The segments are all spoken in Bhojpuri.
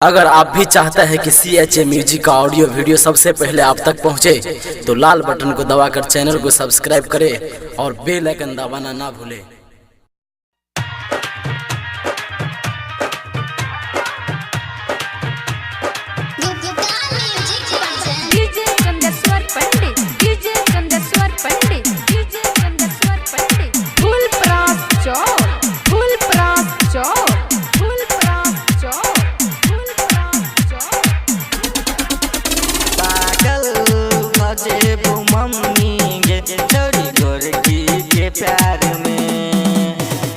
अगर आप भी चाहते हैं कि CHA म्यूजिक का ऑडियो वीडियो सबसे पहले आप तक पहुंचे, तो लाल बटन को दबाकर चैनल को सब्सक्राइब करें और बेल आइकन दबाना ना भूलें। प्यार में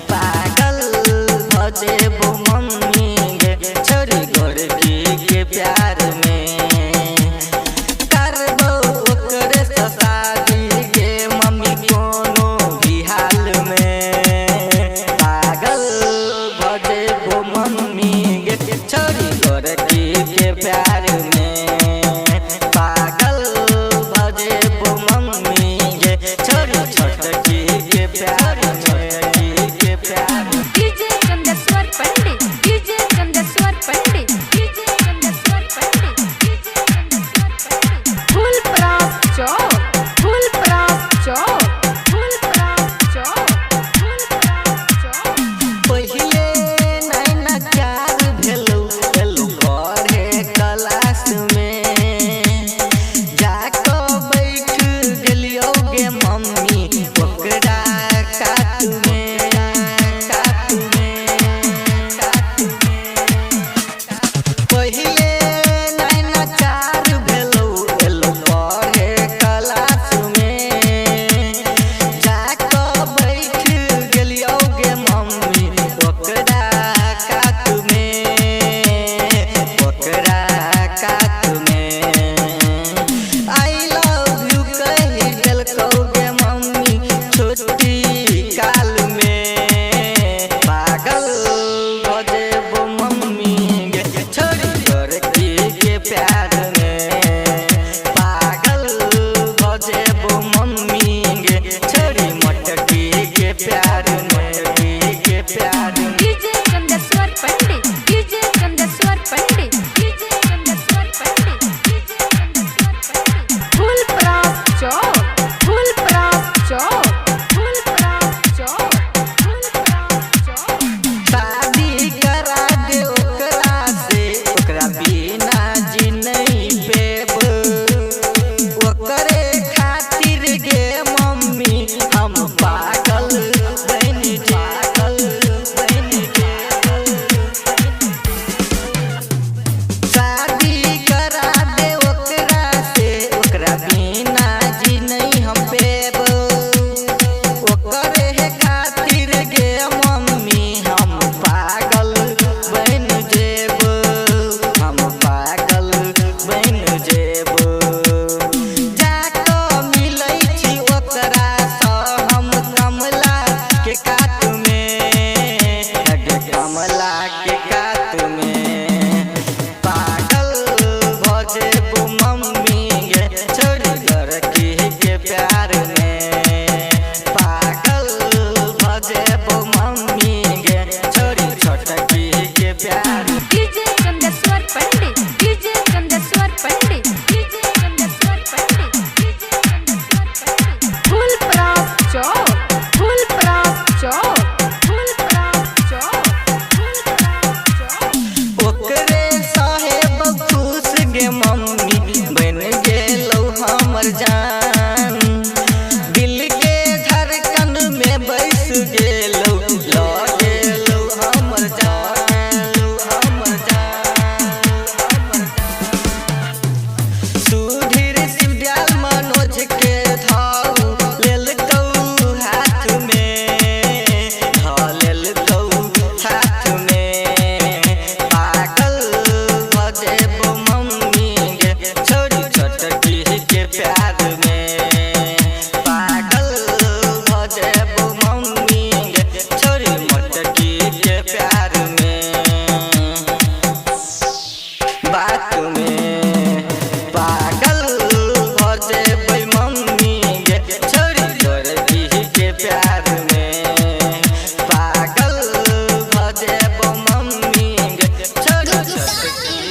पागल भजे वो मम्मी गे छोरी गोरकी के प्यार में करबो ओकरे से शादी गे मम्मी कोनो भी हाल में पागल भजे वो मम्मी गे छोरी गोरकी के प्यार में पागल भजे वो मम्मी गे छोरी छोटकी डीजे चंदेश्वर पंडित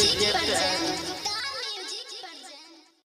के प्यार में।